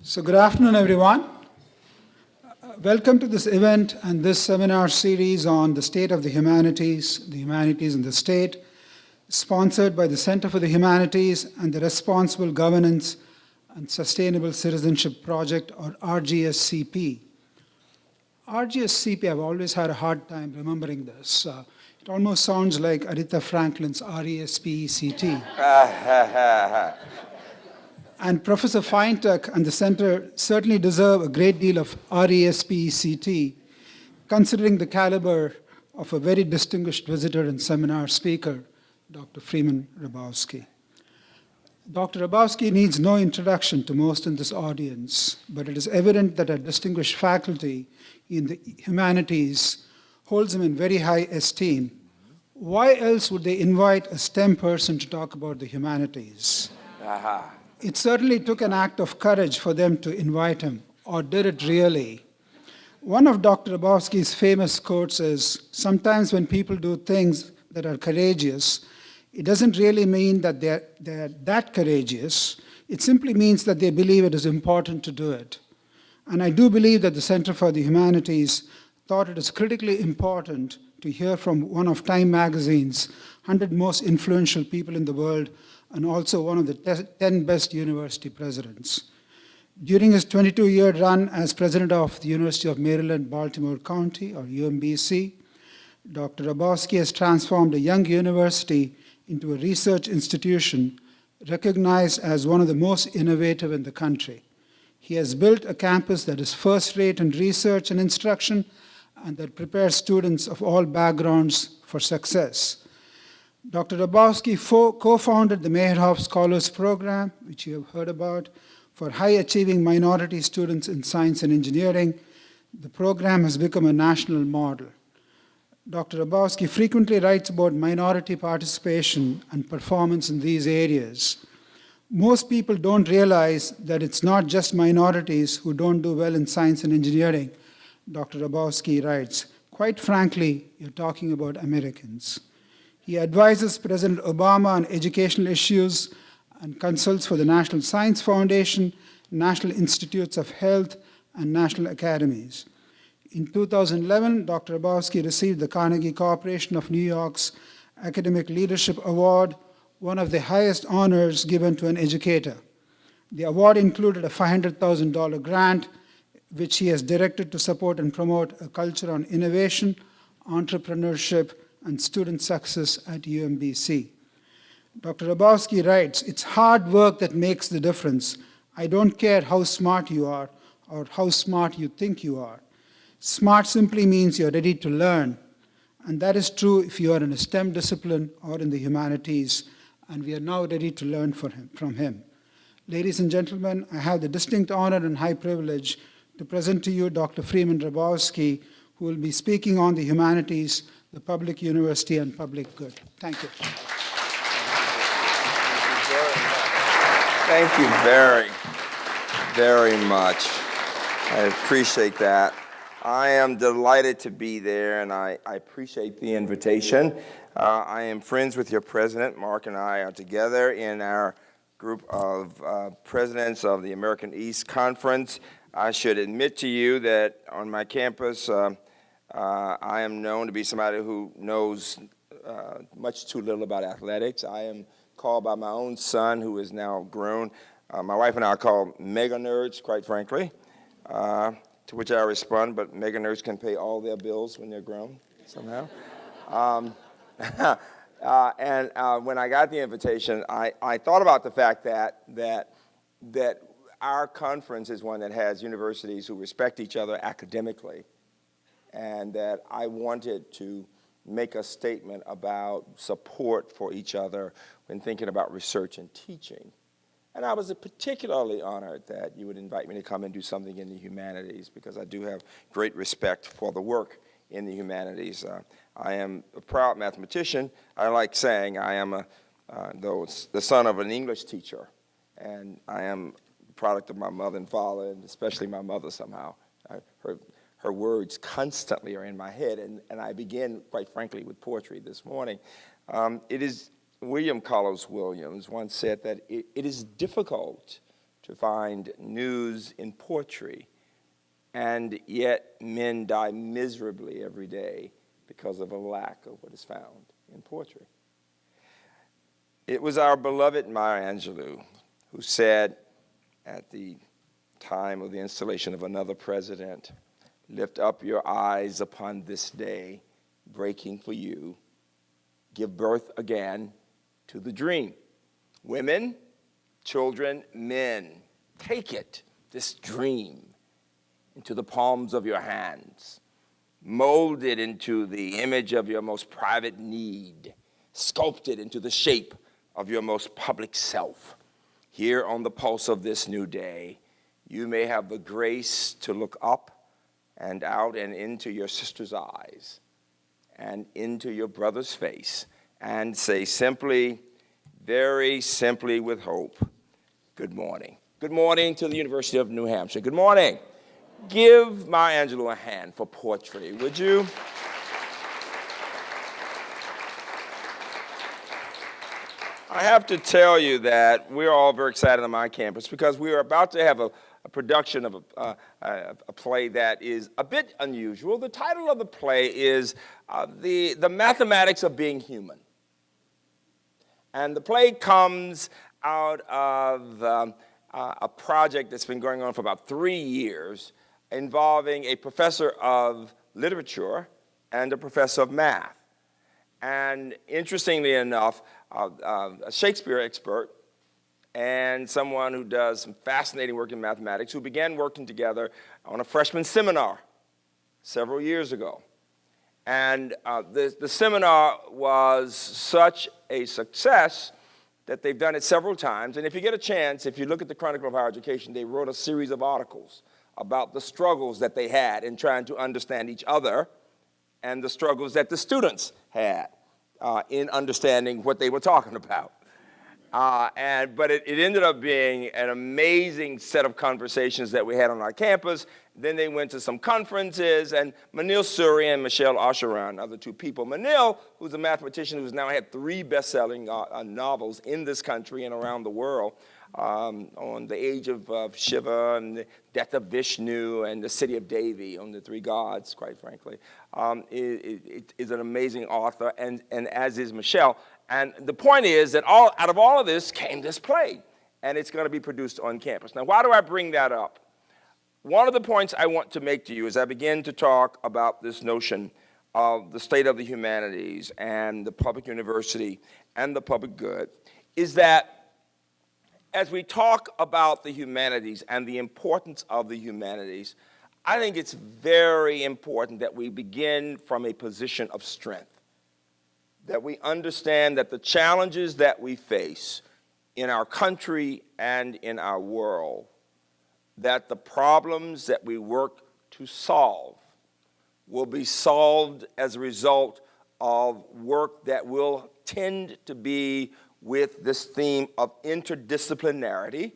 So good afternoon, everyone. Welcome to this event and this seminar series on the state of the humanities in the state, sponsored by the Center for the Humanities and the Responsible Governance and Sustainable Citizenship Project, or RGSCP. RGSCP, I've always had a hard time remembering this. It almost sounds like Aretha Franklin's RESPECT. And Professor Feintuck and the center certainly deserve a great deal of RESPECT, considering the caliber of a very distinguished visitor and seminar speaker, Dr. Freeman Hrabowski. Dr. Hrabowski needs no introduction to most in this audience, but it is evident that our distinguished faculty in the humanities holds him in very high esteem. Why else would they invite a STEM person to talk about the humanities? It certainly took an act of courage for them to invite him, or did it really? One of Dr. Hrabowski's famous quotes is, sometimes when people do things that are courageous, it doesn't really mean that they're that courageous. It simply means that they believe it is important to do it. And I do believe that the Center for the Humanities thought it is critically important to hear from one of Time magazine's 100 most influential people in the world, and also one of the 10 best university presidents. During his 22-year run as president of the University of Maryland, Baltimore County, or UMBC, Dr. Hrabowski has transformed a young university into a research institution recognized as one of the most innovative in the country. He has built a campus that is first-rate in research and instruction, and that prepares students of all backgrounds for success. Dr. Hrabowski co-founded the Meyerhoff Scholars Program, which you have heard about, for high-achieving minority students in science and engineering. The program has become a national model. Dr. Hrabowski frequently writes about minority participation and performance in these areas. Most people don't realize that it's not just minorities who don't do well in science and engineering, Dr. Hrabowski writes. Quite frankly, you're talking about Americans. He advises President Obama on educational issues and consults for the National Science Foundation, National Institutes of Health, and national academies. In 2011, Dr. Hrabowski received the Carnegie Corporation of New York's Academic Leadership Award, one of the highest honors given to an educator. The award included a $500,000 grant, which he has directed to support and promote a culture on innovation, entrepreneurship, and student success at UMBC. Dr. Hrabowski writes, it's hard work that makes the difference. I don't care how smart you are or how smart you think you are. Smart simply means you're ready to learn. And that is true if you are in a STEM discipline or in the humanities, and we are now ready to learn from him. Ladies and gentlemen, I have the distinct honor and high privilege to present to you Dr. Freeman Hrabowski, who will be speaking on the humanities, the public university, and public good. Thank you. Thank you very, very much. I appreciate that. I am delighted to be there, and I appreciate the invitation. I am friends with your president. Mark and I are together in our group of presidents of the American East Conference. I should admit to you that on my campus, I am known to be somebody who knows much too little about athletics. I am called by my own son, who is now grown. My wife and I are called mega nerds, quite frankly, to which I respond, but mega nerds can pay all their bills when they're grown, somehow. And when I got the invitation, I thought about the fact that our conference is one that has universities who respect each other academically, and that I wanted to make a statement about support for each other when thinking about research and teaching. And I was particularly honored that you would invite me to come and do something in the humanities, because I do have great respect for the work in the humanities. I am a proud mathematician. I like saying I am the son of an English teacher, and I am the product of my mother and father, and especially my mother somehow. Her words constantly are in my head, and I begin, quite frankly, with poetry this morning. William Carlos Williams once said that it is difficult to find news in poetry, and yet men die miserably every day because of a lack of what is found in poetry. It was our beloved Maya Angelou who said at the time of the installation of another president, "Lift up your eyes upon this day, breaking for you. Give birth again to the dream." Women, children, men, take it, this dream, into the palms of your hands. Mold it into the image of your most private need. Sculpt it into the shape of your most public self. Here on the pulse of this new day, you may have the grace to look up and out and into your sister's eyes and into your brother's face and say simply, very simply with hope, good morning. Good morning to the University of New Hampshire. Good morning. Give Maya Angelou a hand for poetry, would you? I have to tell you that we're all very excited on my campus because we are about to have a production of a play that is a bit unusual. The title of the play is The Mathematics of Being Human. And the play comes out of a project that's been going on for about 3 years involving a professor of literature and a professor of math. And interestingly enough, a Shakespeare expert and someone who does some fascinating work in mathematics who began working together on a freshman seminar several years ago. And the seminar was such a success that they've done it several times. And if you get a chance, if you look at the Chronicle of Higher Education, they wrote a series of articles about the struggles that they had in trying to understand each other and the struggles that the students had in understanding what they were talking about. But it ended up being an amazing set of conversations that we had on our campus. Then they went to some conferences, and Manil Suri and Michelle Osheran, other two people. Manil, who's a mathematician who's now had 3 best-selling novels in this country and around the world, on the age of Shiva and the death of Vishnu and the city of Devi, on the 3 gods, quite frankly, is an amazing author, and as is Michelle. And the point is that out of all of this came this play, and it's going to be produced on campus. Now, why do I bring that up? One of the points I want to make to you as I begin to talk about this notion of the state of the humanities and the public university and the public good is that as we talk about the humanities and the importance of the humanities, I think it's very important that we begin from a position of strength, that we understand that the challenges that we face in our country and in our world, that the problems that we work to solve will be solved as a result of work that will tend to be with this theme of interdisciplinarity,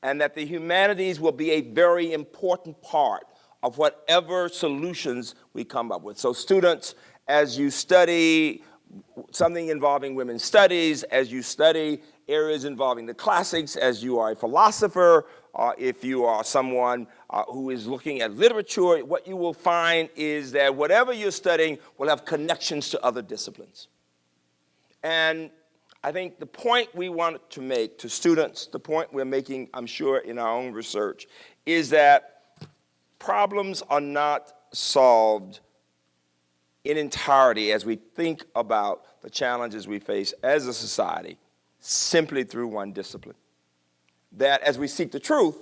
and that the humanities will be a very important part of whatever solutions we come up with. So students, as you study something involving women's studies, as you study areas involving the classics, as you are a philosopher, if you are someone who is looking at literature, what you will find is that whatever you're studying will have connections to other disciplines. And I think the point we want to make to students, the point we're making, I'm sure, in our own research, is that problems are not solved in entirety as we think about the challenges we face as a society simply through one discipline. That as we seek the truth,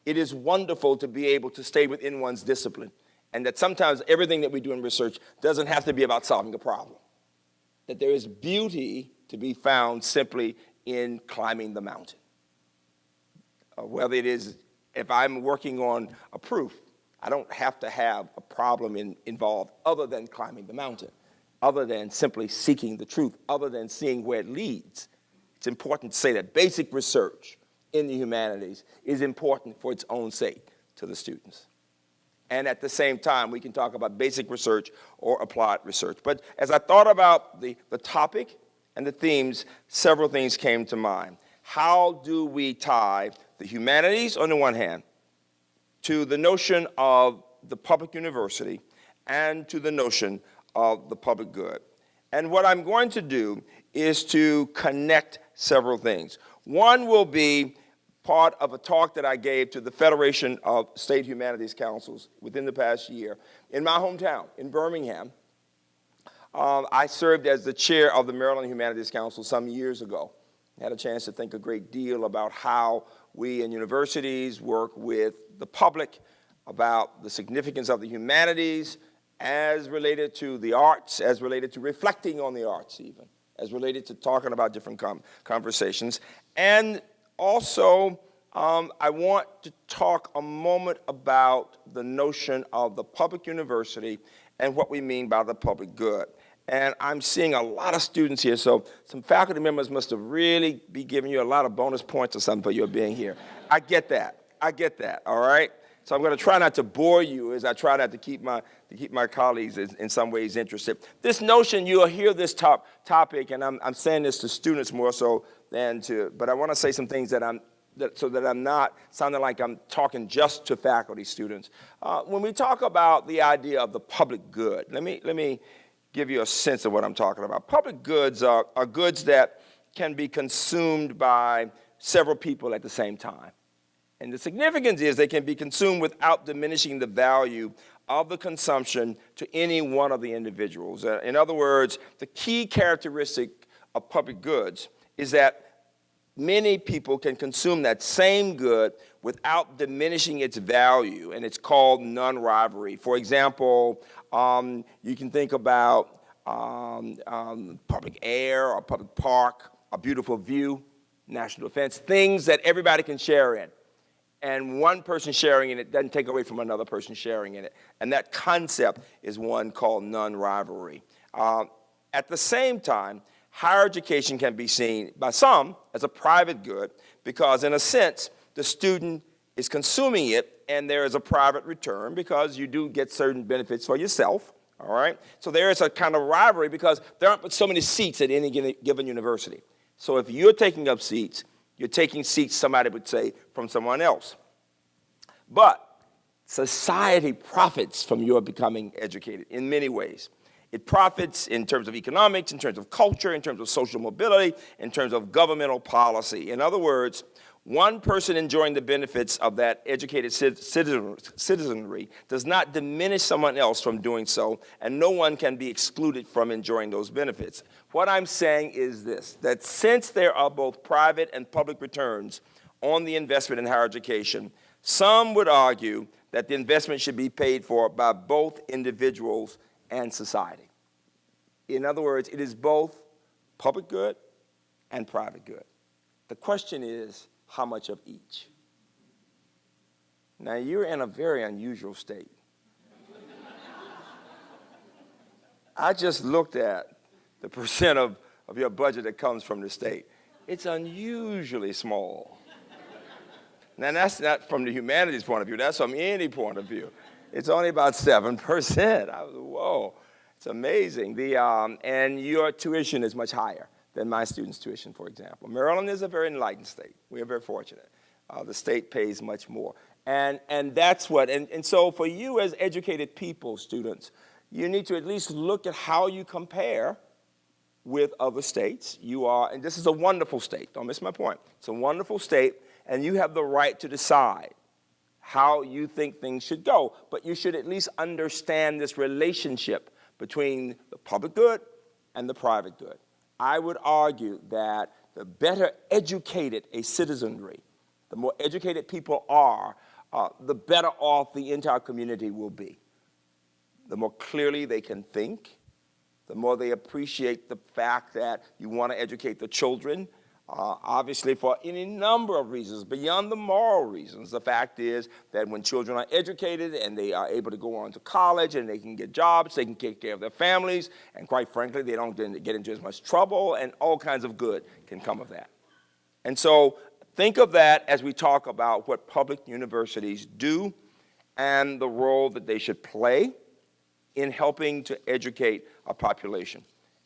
it is wonderful to be able to stay within one's discipline, and that sometimes everything that we do in research doesn't have to be about solving a problem. That there is beauty to be found simply in climbing the mountain. Whether it is, if I'm working on a proof, I don't have to have a problem involved other than climbing the mountain, other than simply seeking the truth, other than seeing where it leads. It's important to say that basic research in the humanities is important for its own sake to the students. And at the same time, we can talk about basic research or applied research. But as I thought about the topic and the themes, several things came to mind. How do we tie the humanities on the one hand, to the notion of the public university, and to the notion of the public good. And what I'm going to do is to connect several things. One will be part of a talk that I gave to the Federation of State Humanities Councils within the past year in my hometown, in Birmingham. I served as the chair of the Maryland Humanities Council some years ago. I had a chance to think a great deal about how we in universities work with the public, about the significance of the humanities as related to the arts, as related to reflecting on the arts even, as related to talking about different conversations. And also, I want to talk a moment about the notion of the public university and what we mean by the public good. And I'm seeing a lot of students here, so some faculty members must have really be giving you a lot of bonus points or something for your being here. I get that, all right? So I'm going to try not to bore you as I try not to keep my colleagues in some ways interested. This notion, you'll hear this topic, and I'm saying this to students more so than to, but I want to say some things so that I'm not sounding like I'm talking just to faculty students. When we talk about the idea of the public good, let me give you a sense of what I'm talking about. Public goods are goods that can be consumed by several people at the same time. And the significance is they can be consumed without diminishing the value of the consumption to any one of the individuals. In other words, the key characteristic of public goods is that many people can consume that same good without diminishing its value, and it's called non-rivalry. For example, you can think about public air or public park, a beautiful view, national defense, things that everybody can share in. And one person sharing in it doesn't take away from another person sharing in it. And that concept is one called non-rivalry. At the same time, higher education can be seen by some as a private good because, in a sense, the student is consuming it and there is a private return because you do get certain benefits for yourself, all right? So there is a kind of rivalry because there aren't but so many seats at any given university. So if you're taking up seats, you're taking seats, somebody would say, from someone else. But society profits from your becoming educated in many ways. It profits in terms of economics, in terms of culture, in terms of social mobility, in terms of governmental policy. In other words, one person enjoying the benefits of that educated citizenry does not diminish someone else from doing so, and no one can be excluded from enjoying those benefits. What I'm saying is this, that since there are both private and public returns on the investment in higher education, some would argue that the investment should be paid for by both individuals and society. In other words, it is both public good and private good. The question is, how much of each? Now, you're in a very unusual state. I just looked at the percent of your budget that comes from the state. It's unusually small. Now, that's not from the humanities point of view. That's from any point of view. It's only about 7%. I was, whoa, it's amazing. And your tuition is much higher than my students' tuition, for example. Maryland is a very enlightened state. We are very fortunate. The state pays much more. And that's what, and so for you as educated people, students, you need to at least look at how you compare with other states. You are, and this is a wonderful state, don't miss my point. It's a wonderful state, and you have the right to decide how you think things should go. But you should at least understand this relationship between the public good and the private good. I would argue that the better educated a citizenry, the more educated people are, the better off the entire community will be. The more clearly they can think, the more they appreciate the fact that you want to educate the children, obviously for any number of reasons, beyond the moral reasons. The fact is that when children are educated and they are able to go on to college and they can get jobs, they can take care of their families, and quite frankly, they don't get into as much trouble, and all kinds of good can come of that. And so think of that as we talk about what public universities do and the role that they should play in helping to educate a population.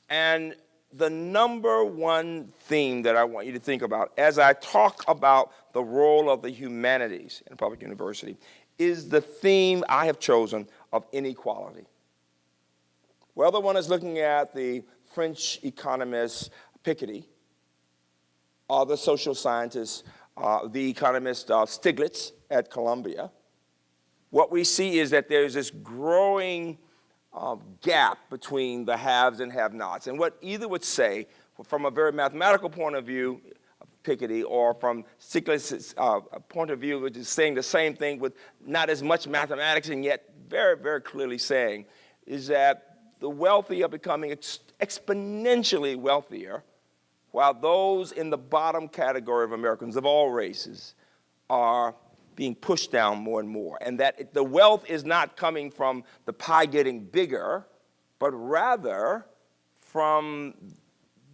And the number one theme that I want you to think about as I talk about the role of the humanities in a public university is the theme I have chosen of inequality. Whether one is looking at the French economist Piketty, or the social scientist, the economist Stiglitz at Columbia, what we see is that there's this growing gap between the haves and have-nots. And what either would say, from a very mathematical point of view, Piketty, or from Stiglitz's point of view, which is saying the same thing with not as much mathematics and yet very, very clearly saying, is that the wealthy are becoming exponentially wealthier, while those in the bottom category of Americans of all races are being pushed down more and more. And that the wealth is not coming from the pie getting bigger, but rather from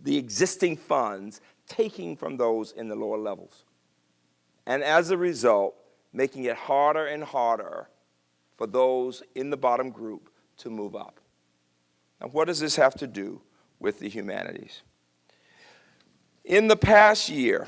the existing funds taking from those in the lower levels. And as a result, making it harder and harder for those in the bottom group to move up. Now, what does this have to do with the humanities? In the past year,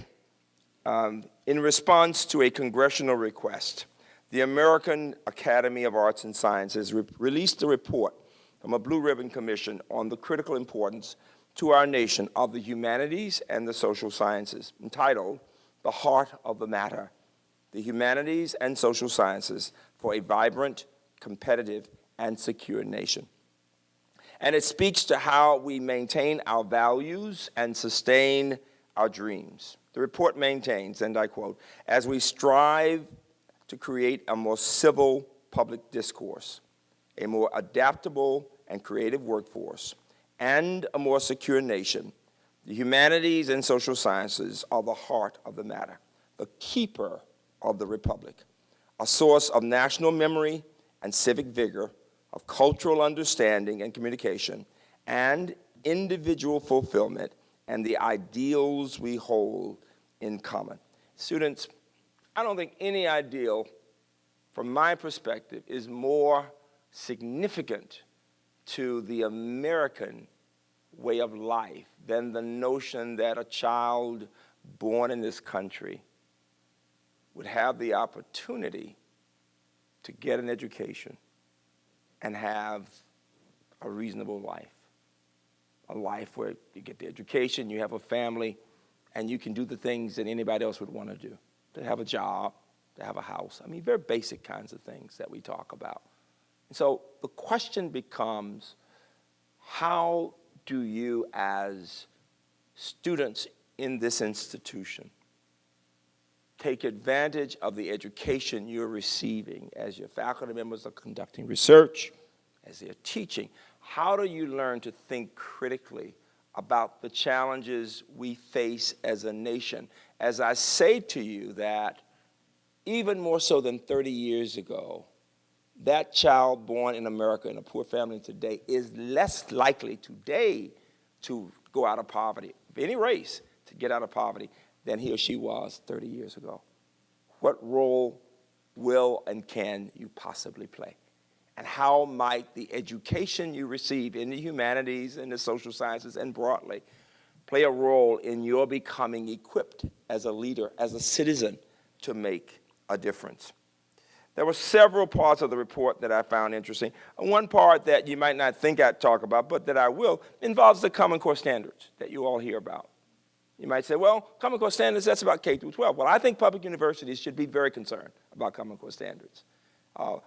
in response to a congressional request, the American Academy of Arts and Sciences released a report from a Blue Ribbon Commission on the critical importance to our nation of the humanities and the social sciences, entitled The Heart of the Matter, the Humanities and Social Sciences for a Vibrant, Competitive, and Secure Nation. And it speaks to how we maintain our values and sustain our dreams. The report maintains, and I quote, as we strive to create a more civil public discourse, a more adaptable and creative workforce, and a more secure nation, the humanities and social sciences are the heart of the matter, the keeper of the republic, a source of national memory and civic vigor, of cultural understanding and communication, and individual fulfillment, and the ideals we hold in common. Students, I don't think any ideal, from my perspective, is more significant to the American way of life than the notion that a child born in this country would have the opportunity to get an education and have a reasonable life. A life where you get the education, you have a family, and you can do the things that anybody else would want to do. To have a job, to have a house. I mean, very basic kinds of things that we talk about. And so the question becomes, how do you as students in this institution take advantage of the education you're receiving as your faculty members are conducting research, as they're teaching? How do you learn to think critically about the challenges we face as a nation? As I say to you that even more so than 30 years ago, that child born in America in a poor family today is less likely today to go out of poverty, of any race, to get out of poverty than he or she was 30 years ago. What role will and can you possibly play? And how might the education you receive in the humanities and the social sciences and broadly play a role in your becoming equipped as a leader, as a citizen, to make a difference? There were several parts of the report that I found interesting. One part that you might not think I'd talk about, but that I will, involves the Common Core standards that you all hear about. You might say, well, Common Core standards, that's about K through 12. Well, I think public universities should be very concerned about Common Core standards.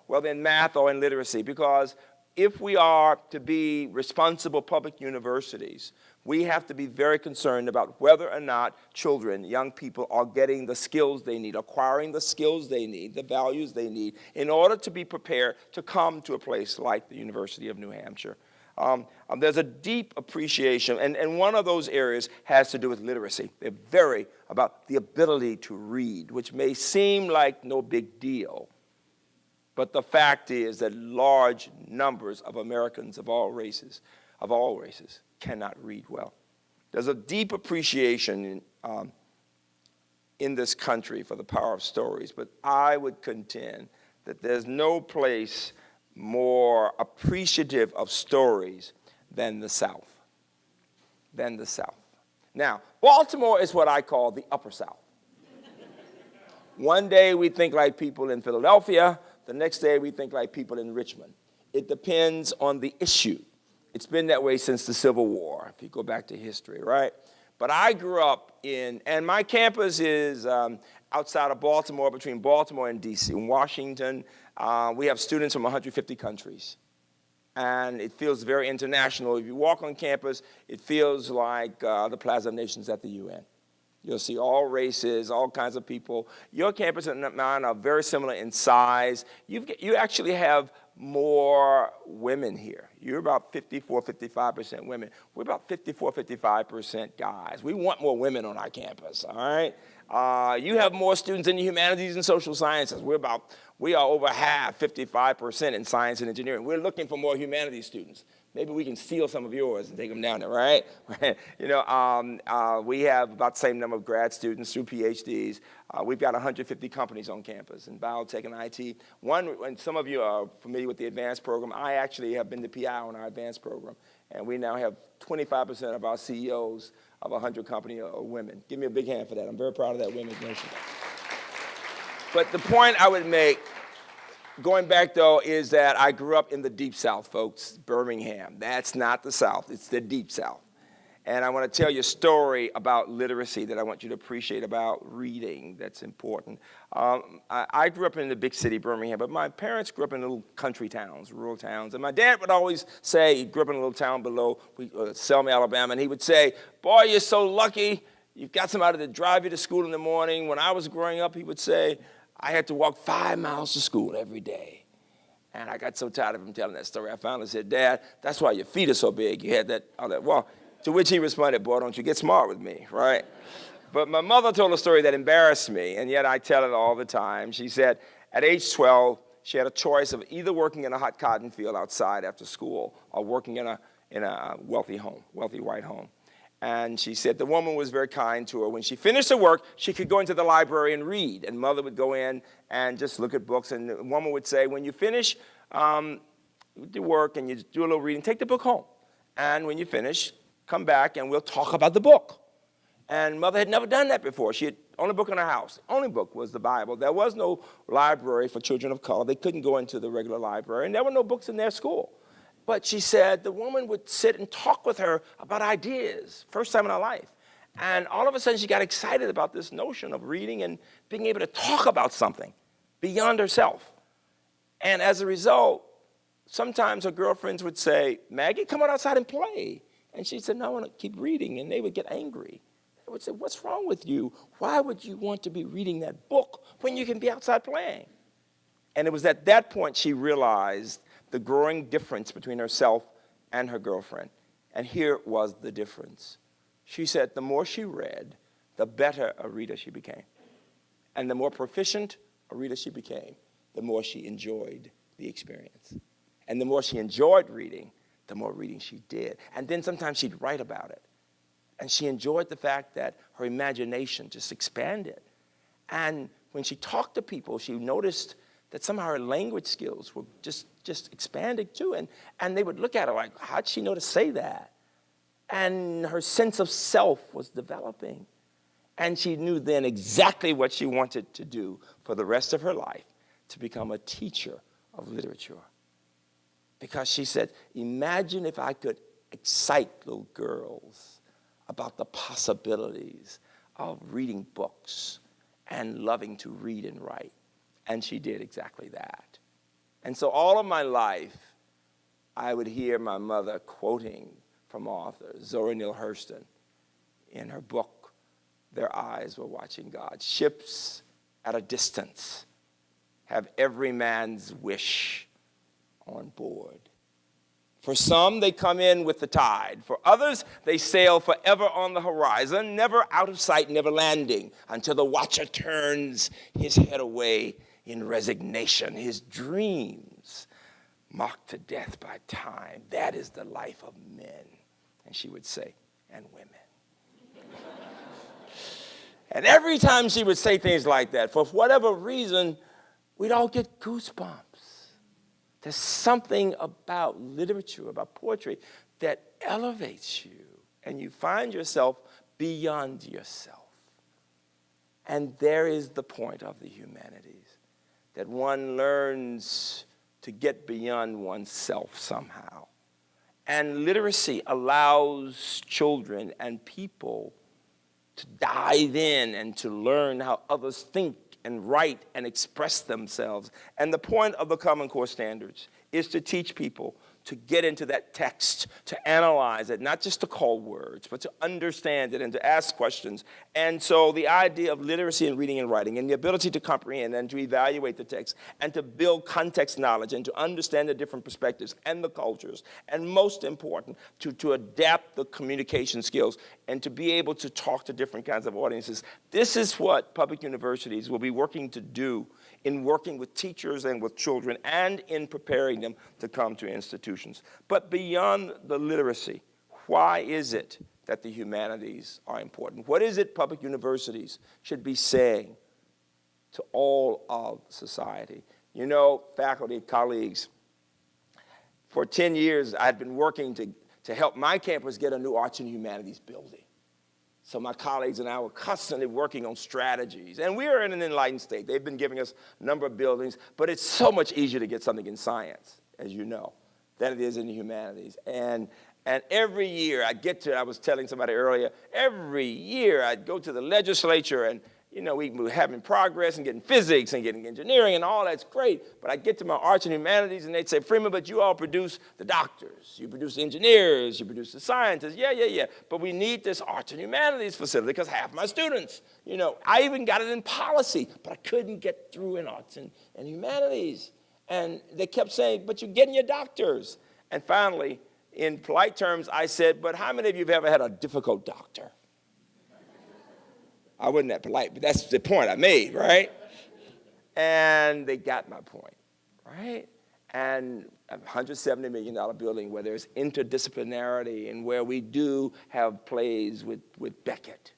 Whether in math or in literacy, because if we are to be responsible public universities, we have to be very concerned about whether or not children, young people, are getting the skills they need, acquiring the skills they need, the values they need, in order to be prepared to come to a place like the University of New Hampshire. There's a deep appreciation, and one of those areas has to do with literacy. They're very about the ability to read, which may seem like no big deal. But the fact is that large numbers of Americans of all races, cannot read well. There's a deep appreciation in this country for the power of stories, but I would contend that there's no place more appreciative of stories than the South. than the South. Now, Baltimore is what I call the Upper South. One day we think like people in Philadelphia, the next day we think like people in Richmond. It depends on the issue. It's been that way since the Civil War, if you go back to history, right? But I grew up and my campus is outside of Baltimore, between Baltimore and D.C. In Washington, we have students from 150 countries. And it feels very international. If you walk on campus, it feels like the Plaza of Nations at the UN. You'll see all races, all kinds of people. Your campus and mine are very similar in size. You actually have more women here. You're about 54, 55% women. We're about 54, 55% guys. We want more women on our campus, all right? You have more students in the humanities and social sciences. We are over half, 55% in science and engineering. We're looking for more humanities students. Maybe we can steal some of yours and take them down there, right? We have about the same number of grad students through PhDs. We've got 150 companies on campus in biotech and IT. And some of you are familiar with the advanced program. I actually have been the PI on our advanced program. And we now have 25% of our CEOs of 100 companies are women. Give me a big hand for that. I'm very proud of that women's nation. But the point I would make, going back, though, is that I grew up in the Deep South, folks, Birmingham. That's not the South. It's the Deep South. And I want to tell you a story about literacy that I want you to appreciate about reading that's important. I grew up in the big city, Birmingham, but my parents grew up in little country towns, rural towns. And my dad would always say, he grew up in a little town below Selma, Alabama, and he would say, boy, you're so lucky. You've got somebody to drive you to school in the morning. When I was growing up, he would say, I had to walk 5 miles to school every day. And I got so tired of him telling that story, I finally said, Dad, that's why your feet are so big. You had that, all that. Well, to which he responded, boy, don't you get smart with me, right? But my mother told a story that embarrassed me, and yet I tell it all the time. She said at age 12, she had a choice of either working in a hot cotton field outside after school or working in a wealthy home, wealthy white home. And she said the woman was very kind to her. When she finished her work, she could go into the library and read. And mother would go in and just look at books. And the woman would say, when you finish your work and you do a little reading, take the book home. And when you finish, come back and we'll talk about the book. And mother had never done that before. She had only book in her house. The only book was the Bible. There was no library for children of color. They couldn't go into the regular library. And there were no books in their school. But she said the woman would sit and talk with her about ideas, first time in her life. And all of a sudden she got excited about this notion of reading and being able to talk about something beyond herself. And as a result, sometimes her girlfriends would say, Maggie, come on outside and play. And she said, no, I want to keep reading. And they would get angry. They would say, what's wrong with you? Why would you want to be reading that book when you can be outside playing? And it was at that point she realized the growing difference between herself and her girlfriend. And here was the difference. She said the more she read, the better a reader she became. And the more proficient a reader she became, the more she enjoyed the experience. And the more she enjoyed reading, the more reading she did. And then sometimes she'd write about it. And she enjoyed the fact that her imagination just expanded. And when she talked to people, she noticed that somehow her language skills were just expanded too. And they would look at her like, how'd she know to say that? And her sense of self was developing. And she knew then exactly what she wanted to do for the rest of her life, to become a teacher of literature. Because she said, imagine if I could excite little girls about the possibilities of reading books and loving to read and write. And she did exactly that. And so all of my life, I would hear my mother quoting from authors, Zora Neale Hurston, in her book, Their Eyes Were Watching God. Ships at a distance have every man's wish on board. For some, they come in with the tide. For others, they sail forever on the horizon, never out of sight, never landing, until the watcher turns his head away in resignation. His dreams mocked to death by time. That is the life of men. And she would say, and women. And every time she would say things like that, for whatever reason, we'd all get goosebumps. There's something about literature, about poetry, that elevates you and you find yourself beyond yourself. And there is the point of the humanities, that one learns to get beyond oneself somehow. And literacy allows children and people to dive in and to learn how others think and write and express themselves. And the point of the Common Core Standards is to teach people to get into that text, to analyze it, not just to call words, but to understand it and to ask questions. And so the idea of literacy in reading and writing and the ability to comprehend and to evaluate the text and to build context knowledge and to understand the different perspectives and the cultures, and most important, to adapt the communication skills and to be able to talk to different kinds of audiences. This is what public universities will be working to do in working with teachers and with children and in preparing them to come to institutions. But beyond the literacy, why is it that the humanities are important? What is it public universities should be saying to all of society? You know, faculty, colleagues, for 10 years I've been working to help my campus get a new arts and humanities building. So my colleagues and I were constantly working on strategies. And we are in an enlightened state. They've been giving us a number of buildings, but it's so much easier to get something in science, as you know, than it is in the humanities. And every year I was telling somebody earlier, every year I'd go to the legislature and, you know, we were having progress and getting physics and getting engineering and all that's great. But I get to my arts and humanities and they'd say, Freeman, but you all produce the doctors, you produce the engineers, you produce the scientists. Yeah. But we need this arts and humanities facility because half my students, you know, I even got it in policy, but I couldn't get through in arts and humanities. And they kept saying, but you're getting your doctors. And finally, in polite terms, I said, but how many of you have ever had a difficult doctor? I wasn't that polite, but that's the point I made, right? And they got my point, right? And a $170 million building where there's interdisciplinarity and where we do have plays with Beckett.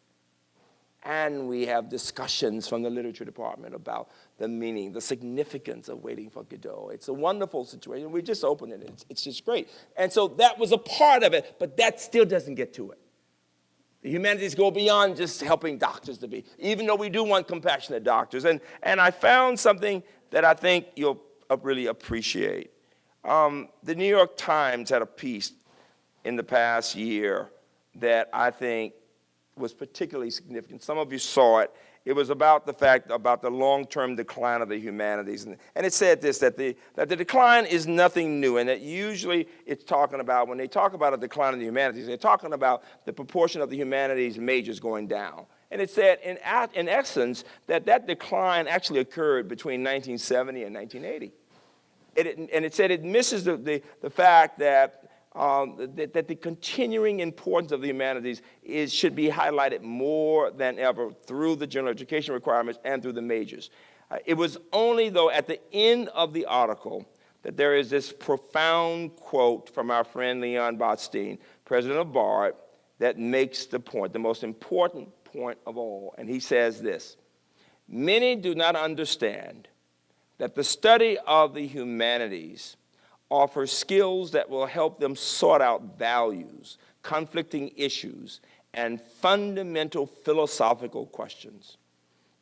And we have discussions from the literature department about the meaning, the significance of Waiting for Godot. It's a wonderful situation. We just opened it. It's just great. And so that was a part of it, but that still doesn't get to it. The humanities go beyond just helping doctors to be, even though we do want compassionate doctors. And I found something that I think you'll really appreciate. The New York Times had a piece in the past year that I think was particularly significant. Some of you saw it. It was about the long-term decline of the humanities. And it said this, that the decline is nothing new, and that usually it's talking about, when they talk about a decline in the humanities, they're talking about the proportion of the humanities majors going down. And it said, in essence, that decline actually occurred between 1970 and 1980. And it said it misses the fact that the continuing importance of the humanities should be highlighted more than ever through the general education requirements and through the majors. It was only, though, at the end of the article that there is this profound quote from our friend Leon Botstein, president of BARD, that makes the point, the most important point of all. And he says this: many do not understand that the study of the humanities offers skills that will help them sort out values, conflicting issues, and fundamental philosophical questions.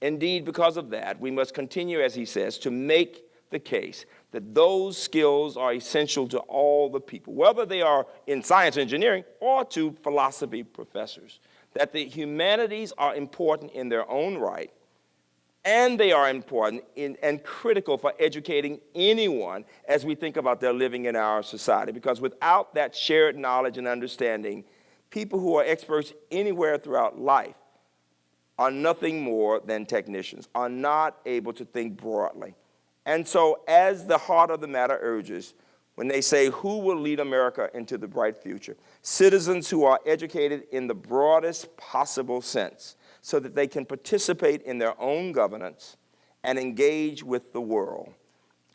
Indeed, because of that, we must continue, as he says, to make the case that those skills are essential to all the people, whether they are in science and engineering or to philosophy professors, that the humanities are important in their own right, and they are important and critical for educating anyone as we think about their living in our society. Because without that shared knowledge and understanding, people who are experts anywhere throughout life are nothing more than technicians, are not able to think broadly. And so, as the heart of the matter urges, when they say, who will lead America into the bright future? Citizens who are educated in the broadest possible sense, so that they can participate in their own governance and engage with the world.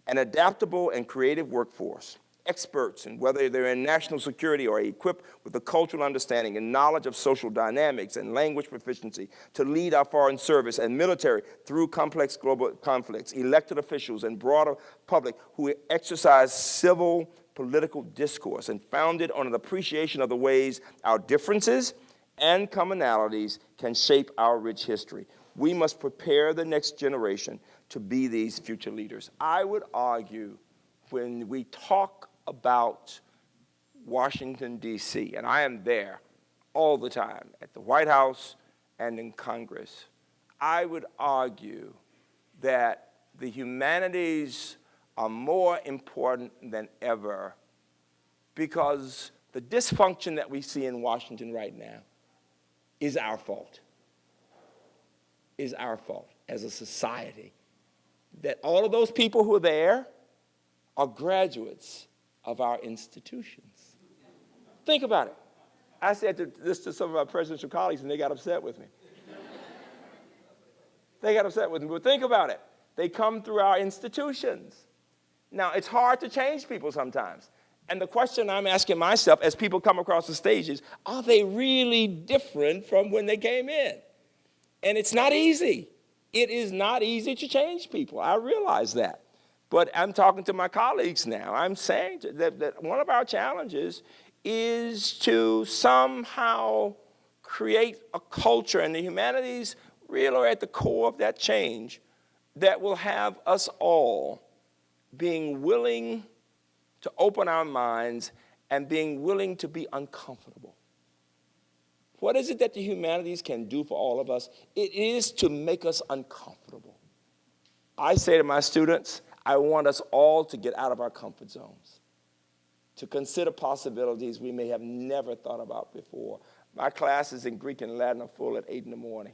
An adaptable and creative workforce, experts in whether they're in national security or equipped with the cultural understanding and knowledge of social dynamics and language proficiency to lead our foreign service and military through complex global conflicts, elected officials and broader public who exercise civil, political discourse and founded on an appreciation of the ways our differences and commonalities can shape our rich history. We must prepare the next generation to be these future leaders. I would argue when we talk about Washington, D.C., and I am there all the time at the White House and in Congress, I would argue that the humanities are more important than ever because the dysfunction that we see in Washington right now is our fault. Is our fault as a society. That all of those people who are there are graduates of our institutions. Think about it. I said this to some of our presidential colleagues, and they got upset with me. They got upset with me, but think about it. They come through our institutions. Now, it's hard to change people sometimes. And the question I'm asking myself as people come across the stage is, are they really different from when they came in? And it's not easy. It is not easy to change people. I realize that. But I'm talking to my colleagues now. I'm saying that one of our challenges is to somehow create a culture, and the humanities really are at the core of that change, that will have us all being willing to open our minds and being willing to be uncomfortable. What is it that the humanities can do for all of us? It is to make us uncomfortable. I say to my students, I want us all to get out of our comfort zones, to consider possibilities we may have never thought about before. My classes in Greek and Latin are full at 8 in the morning.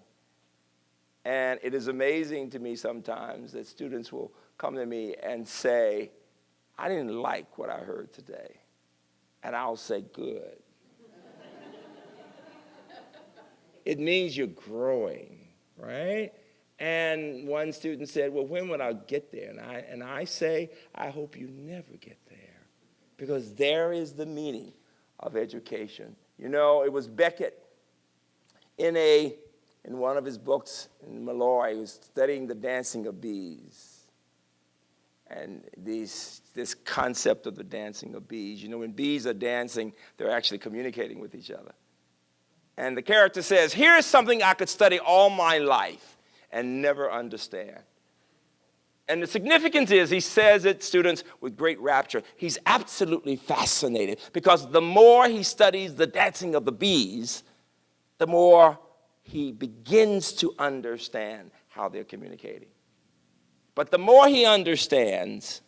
And it is amazing to me sometimes that students will come to me and say, I didn't like what I heard today. And I'll say, good. It means you're growing, right? And one student said, well, when will I get there? And I say, I hope you never get there, because there is the meaning of education. You know, it was Beckett in one of his books in Malloy, he was studying the dancing of bees. And this concept of the dancing of bees. You know, when bees are dancing, they're actually communicating with each other. And the character says, here's something I could study all my life and never understand. And the significance is, he says it, students, with great rapture, he's absolutely fascinated, because the more he studies the dancing of the bees, the more he begins to understand how they're communicating. But the more he understands,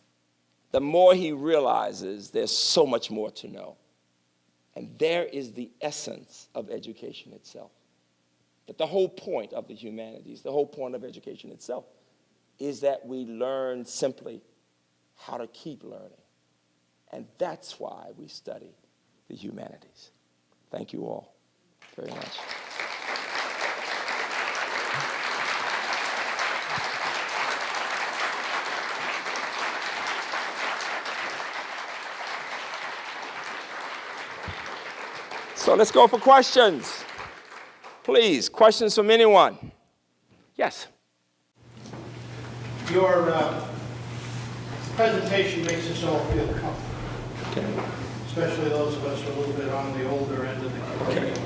the more he realizes there's so much more to know. And there is the essence of education itself. That the whole point of the humanities, the whole point of education itself, is that we learn simply how to keep learning. And that's why we study the humanities. Thank you all very much. So let's go for questions. Please, questions from anyone? Yes. Your presentation makes us all feel comfortable, Okay. especially those of us a little bit on the older end of the continuum.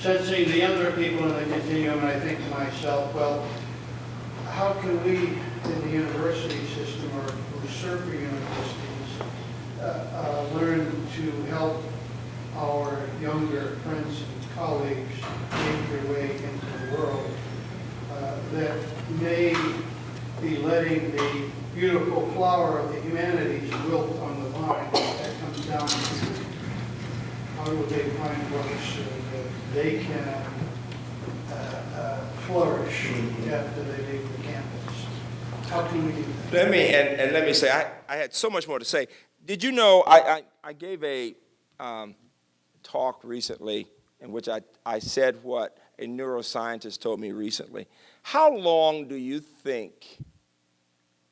Sensing the younger people in the continuum, and I think to myself, well, how can we in the university system, or who serve for universities, learn to help our younger friends and colleagues make their way into the world that may be letting the beautiful flower of the humanities wilt on the vine. That comes down to how do they find works so that they can flourish after they leave the campus. How can we do that? Let me say, I had so much more to say. Did you know I gave a talk recently in which I said what a neuroscientist told me recently. How long do you think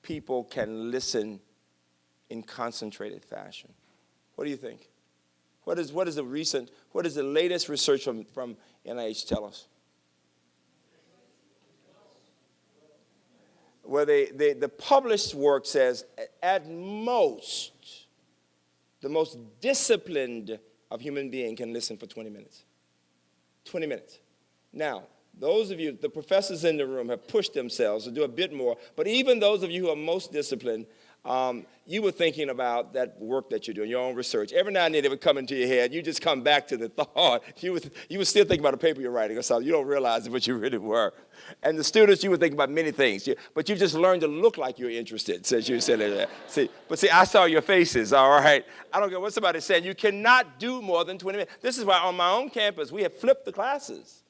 people can listen in concentrated fashion? What do you think? What is the latest research from NIH tell us? Well, the published work says at most the most disciplined of human beings can listen for 20 minutes. 20 minutes. Now, those of you, the professors in the room have pushed themselves to do a bit more, but even those of you who are most disciplined, you were thinking about that work that you're doing, your own research. Every now and then it would come into your head. You just come back to the thought. You were still thinking about a paper you're writing or something. You don't realize what you really were. And the students, you were thinking about many things. But you just learned to look like you're interested since you said that. See, I saw your faces, all right? I don't care what somebody's saying. You cannot do more than 20 minutes. This is why on my own campus, we have flipped the classes.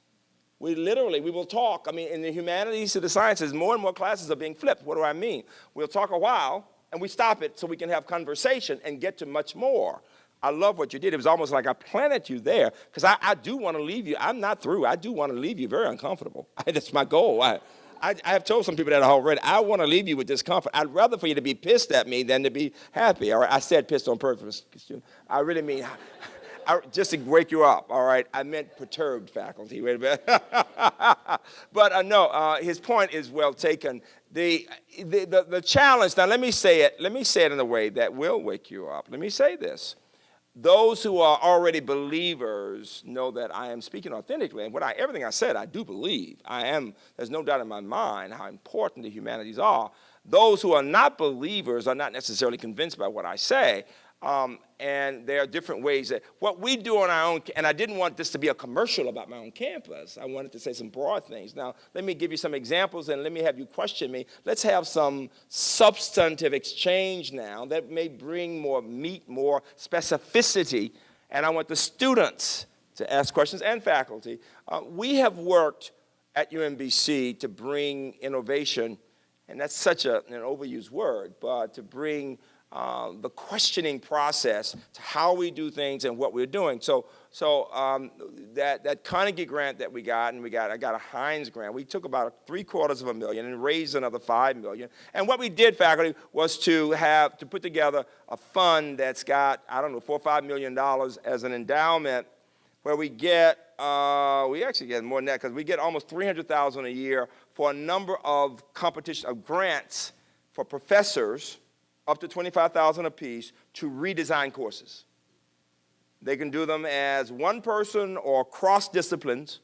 We will talk. I mean, in the humanities to the sciences, more and more classes are being flipped. What do I mean? We'll talk a while, and we stop it so we can have conversation and get to much more. I love what you did. It was almost like I planted you there, because I do want to leave you. I'm not through. I do want to leave you very uncomfortable. That's my goal. I have told some people that already. I want to leave you with discomfort. I'd rather for you to be pissed at me than to be happy. All right? I said pissed on purpose. I really mean... just to wake you up, all right? I meant perturbed faculty. Wait a minute. But no, his point is well taken. The challenge, now let me say it in a way that will wake you up. Let me say this. Those who are already believers know that I am speaking authentically, and everything I said, I do believe. There's no doubt in my mind how important the humanities are. Those who are not believers are not necessarily convinced by what I say. And there are different ways that what we do on our own, and I didn't want this to be a commercial about my own campus. I wanted to say some broad things. Now, let me give you some examples, and let me have you question me. Let's have some substantive exchange now that may bring more meat, more specificity, and I want the students to ask questions and faculty. We have worked at UMBC to bring innovation, and that's such an overused word, but to bring the questioning process to how we do things and what we're doing. So that Carnegie grant that we got, and I got a Heinz grant. We took about $750,000 and raised another $5 million. And what we did, faculty, was to put together a fund that's got, I don't know, $4 or $5 million as an endowment, where we actually get more than that, because we get almost $300,000 a year for a number of grants for professors, up to $25,000 apiece, to redesign courses. They can do them as one person or cross disciplines,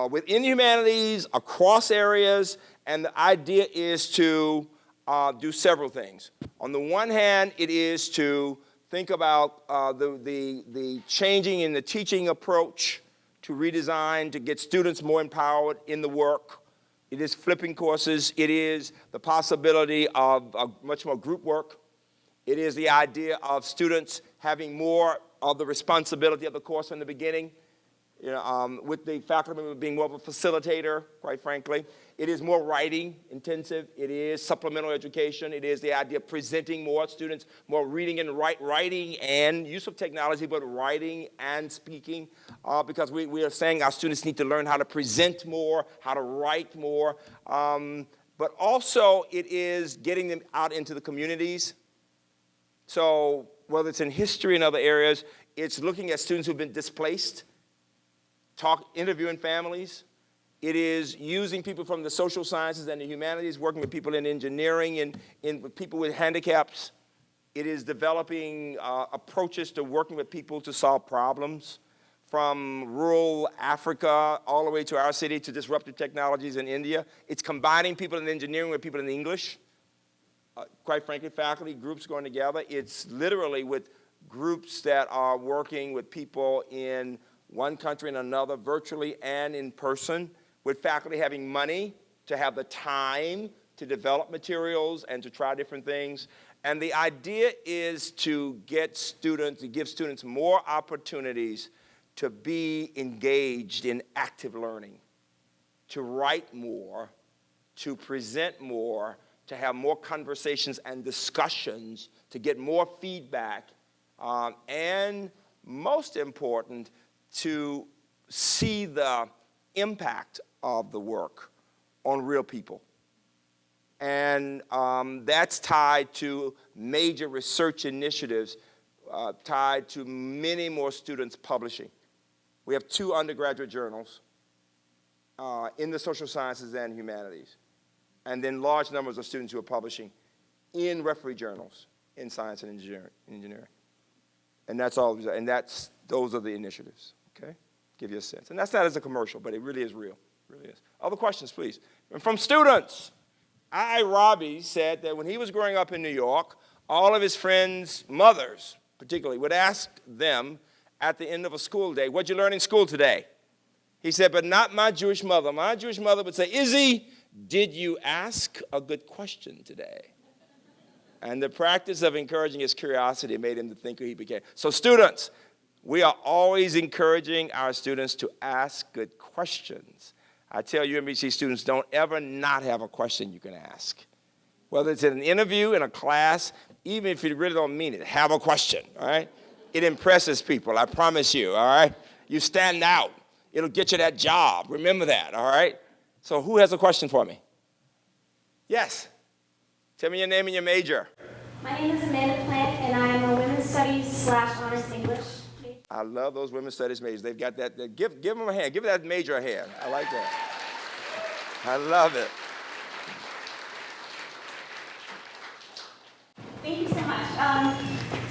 within humanities, across areas, and the idea is to do several things. On the one hand, it is to think about the changing in the teaching approach, to redesign, to get students more empowered in the work. It is flipping courses. It is the possibility of much more group work. It is the idea of students having more of the responsibility of the course from the beginning, with the faculty member being more of a facilitator, quite frankly. It is more writing intensive. It is supplemental education. It is the idea of presenting more students, more reading and writing and use of technology, but writing and speaking, because we are saying our students need to learn how to present more, how to write more, but also it is getting them out into the communities. So whether it's in history and other areas, it's looking at students who've been displaced, interviewing families. It is using people from the social sciences and the humanities, working with people in engineering and with people with handicaps. It is developing approaches to working with people to solve problems, from rural Africa all the way to our city, to disruptive technologies in India. It's combining people in engineering with people in English. Quite frankly, faculty groups going together. It's literally with groups that are working with people in one country and another, virtually and in person, with faculty having money to have the time to develop materials and to try different things. And the idea is to give students more opportunities to be engaged in active learning, to write more, to present more, to have more conversations and discussions, to get more feedback, and most important, to see the impact of the work on real people. And that's tied to major research initiatives, tied to many more students publishing. We have 2 undergraduate journals in the social sciences and humanities, and then large numbers of students who are publishing in referee journals in science and engineering. And that's all, and those are the initiatives, okay? Give you a sense. And that's not as a commercial, but it really is real, it really is. Other questions, please. And from students, Robbie said that when he was growing up in New York, all of his friends' mothers, particularly, would ask them at the end of a school day, what'd you learn in school today? He said, but not my Jewish mother. My Jewish mother would say, Izzy, did you ask a good question today? And the practice of encouraging his curiosity made him the thinker he became. So students, we are always encouraging our students to ask good questions. I tell UMBC students, don't ever not have a question you can ask. Whether it's in an interview, in a class, even if you really don't mean it, have a question, all right? It impresses people, I promise you, all right? You stand out. It'll get you that job. Remember that, all right? So who has a question for me? Yes. Tell me your name and your major. My name is Amanda Plant, and I am a Women's Studies / Honors English major. I love those Women's Studies majors. They've got that. Give them a hand. Give that major a hand. I like that. I love it. Thank you so much.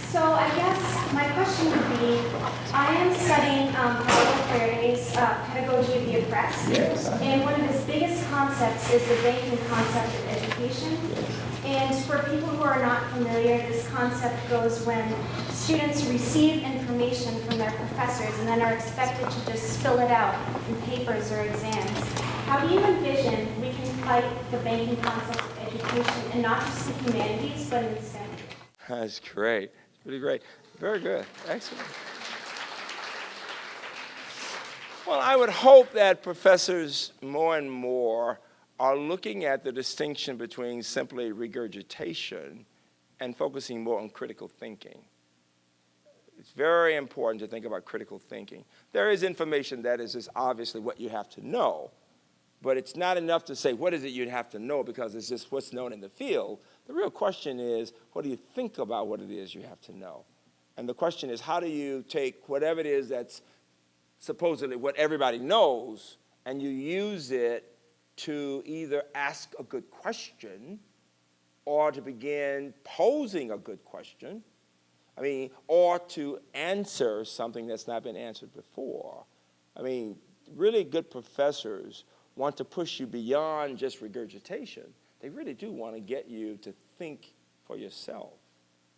So I guess my question would be, I am studying Paulo Freire's Pedagogy of the Oppressed. Yes. And one of his biggest concepts is the banking concept of education. And for people who are not familiar, this concept goes when students receive information from their professors and then are expected to just spill it out in papers or exams. How do you envision we can fight the banking concept of education, and not just in humanities, but in STEM? That's great. It's really great. Very good. Excellent. Well, I would hope that professors more and more are looking at the distinction between simply regurgitation and focusing more on critical thinking. It's very important to think about critical thinking. There is information that is just obviously what you have to know, but it's not enough to say, what is it you'd have to know, because it's just what's known in the field. The real question is, what do you think about what it is you have to know? And the question is, how do you take whatever it is that's supposedly what everybody knows, and you use it to either ask a good question or to begin posing a good question, or to answer something that's not been answered before. Really good professors want to push you beyond just regurgitation. They really do want to get you to think for yourself.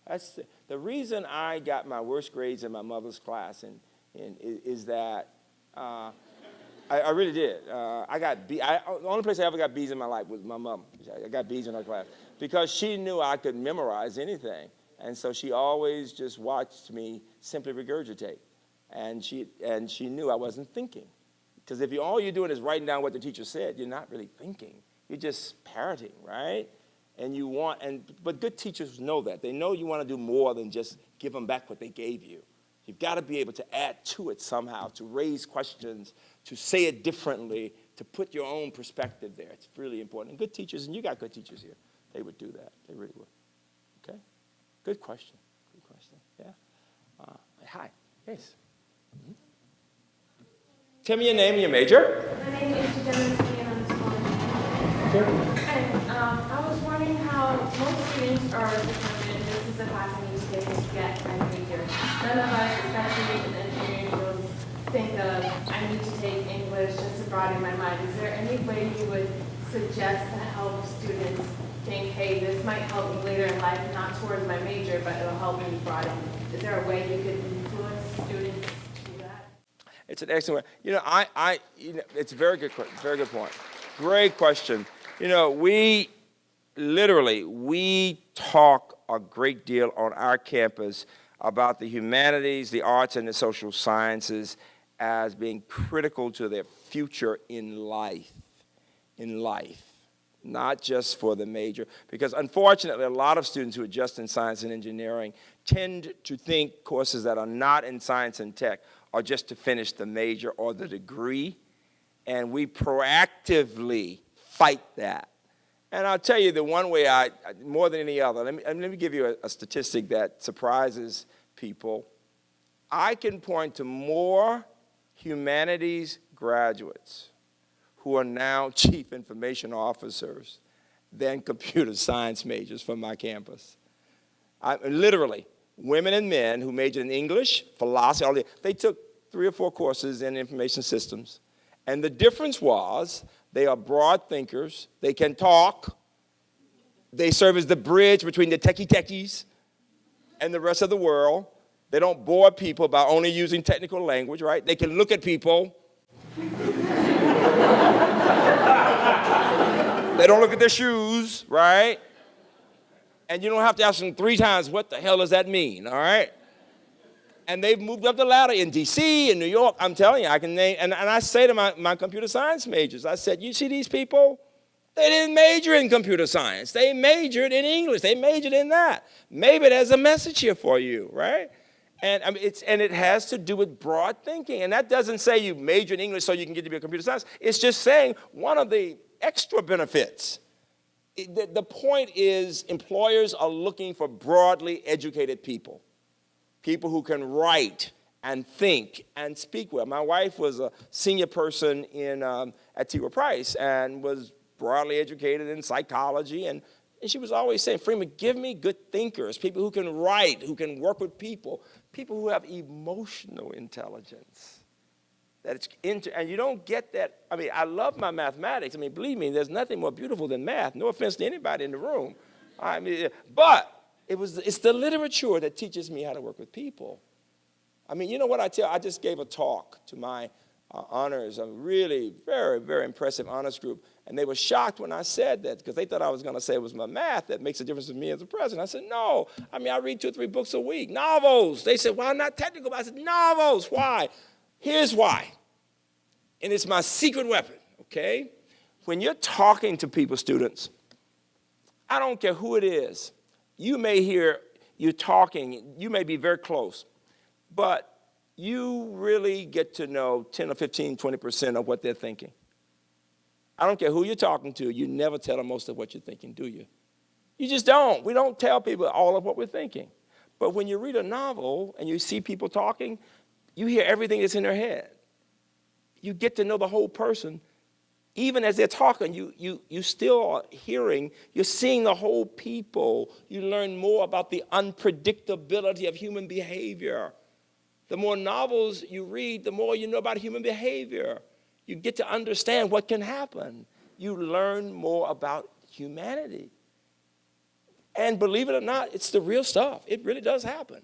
That's the reason I got my worst grades in my mother's class, is that I really did. I got B. The only place I ever got B's in my life was my mom. I got B's in her class because she knew I could memorize anything, and so she always just watched me simply regurgitate, and she knew I wasn't thinking, because if all you're doing is writing down what the teacher said, you're not really thinking. You're just parroting, right? But good teachers know that. They know you want to do more than just give them back what they gave you. You've got to be able to add to it somehow, to raise questions, to say it differently, to put your own perspective there. It's really important. And good teachers, and you got good teachers here, they would do that. They really would. Okay? Good question. Good question. Yeah. Hi. Yes. Mm-hmm. Tell me your name and your major. My name is Jennifer, and I'm a Sure. I was wondering how most students are determined this is the class I need to take to get my major. None of us, especially in engineering fields, think of I need to take English just to broaden my mind. Is there any way you would suggest to help students think, hey, this might help me later in life, not towards my major, but it'll help me broaden? Is there a way you could influence students to do that? It's an excellent way. It's a very good point. Great question. We talk a great deal on our campus about the humanities, the arts, and the social sciences as being critical to their future in life, not just for the major. Because unfortunately, a lot of students who are just in science and engineering tend to think courses that are not in science and tech are just to finish the major or the degree, and we proactively fight that. And I'll tell you the one way more than any other, let me give you a statistic that surprises people. I can point to more humanities graduates who are now chief information officers than computer science majors from my campus. Literally, women and men who majored in English, philosophy, all they took 3 or 4 courses in information systems. And the difference was they are broad thinkers, they can talk, they serve as the bridge between the techies and the rest of the world. They don't bore people by only using technical language, right? They can look at people. They don't look at their shoes, right? And you don't have to ask them 3 times, what the hell does that mean, all right? And they've moved up the ladder in D.C., in New York. I'm telling you, I can name, and I say to my computer science majors, I said, you see these people? They didn't major in computer science. They majored in English. They majored in that. Maybe there's a message here for you, right? And I mean, it has to do with broad thinking. And that doesn't say you major in English so you can get to be a computer science. It's just saying one of the extra benefits. The point is employers are looking for broadly educated people, people who can write and think and speak well. My wife was a senior person at T. Rowe Price and was broadly educated in psychology, and she was always saying, Freeman, give me good thinkers, people who can write, who can work with people who have emotional intelligence. And you don't get that. I mean, I love my mathematics. I mean, believe me, there's nothing more beautiful than math. No offense to anybody in the room. I mean, but it's the literature that teaches me how to work with people. I mean, you know what I just gave a talk to my honors, a really very, very impressive honors group, and they were shocked when I said that because they thought I was going to say it was my math that makes a difference to me as a president. I said, no. I mean, I read 2 or 3 books a week, novels. They said, well, not technical, but I said, novels. Why? Here's why. And it's my secret weapon, okay? When you're talking to people, students, I don't care who it is. You may hear you talking, you may be very close, but you really get to know 10 or 15, 20% of what they're thinking. I don't care who you're talking to, you never tell them most of what you're thinking, do you? You just don't. We don't tell people all of what we're thinking. But when you read a novel and you see people talking, you hear everything that's in their head. You get to know the whole person. Even as they're talking, you still are hearing, you're seeing the whole people. You learn more about the unpredictability of human behavior. The more novels you read, the more you know about human behavior. You get to understand what can happen. You learn more about humanity. And believe it or not, it's the real stuff. It really does happen.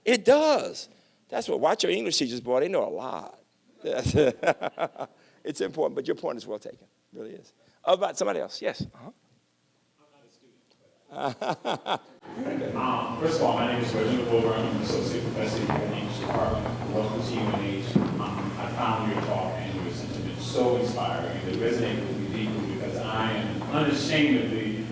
It does. That's what, watch your English teachers, boy, they know a lot. It's important, but your point is well taken. It really is. About somebody else, yes. Uh-huh. I'm not a student. First of all, my name is Reginald Bover. I'm an associate professor in the English department. Welcome to Humanities. I found your talk and your sentiment so inspiring. It resonated with me deeply because I am unashamedly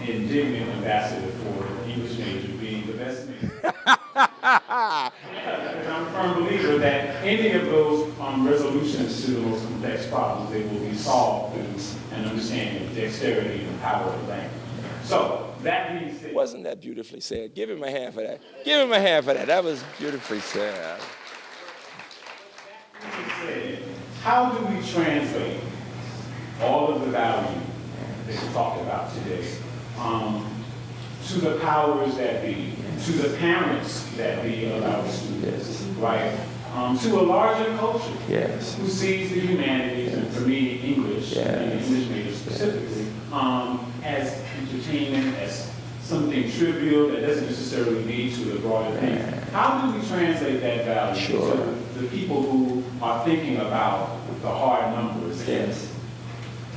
indignant ambassador for English major being the best major. And I'm a firm believer that any of those resolutions to the most complex problems, they will be solved through an understanding of dexterity and the power of language. So, that being said... Wasn't that beautifully said? Give him a hand for that. Give him a hand for that. That was beautifully said. That being said, how do we translate all of the value that we talked about today to the powers that be, to the parents that be of our students, right? To a larger culture who sees the humanities, and for me, English, and English major specifically, as entertainment, as something trivial that doesn't necessarily lead to the broader thing. How do we translate that value to the people who are thinking about the hard numbers?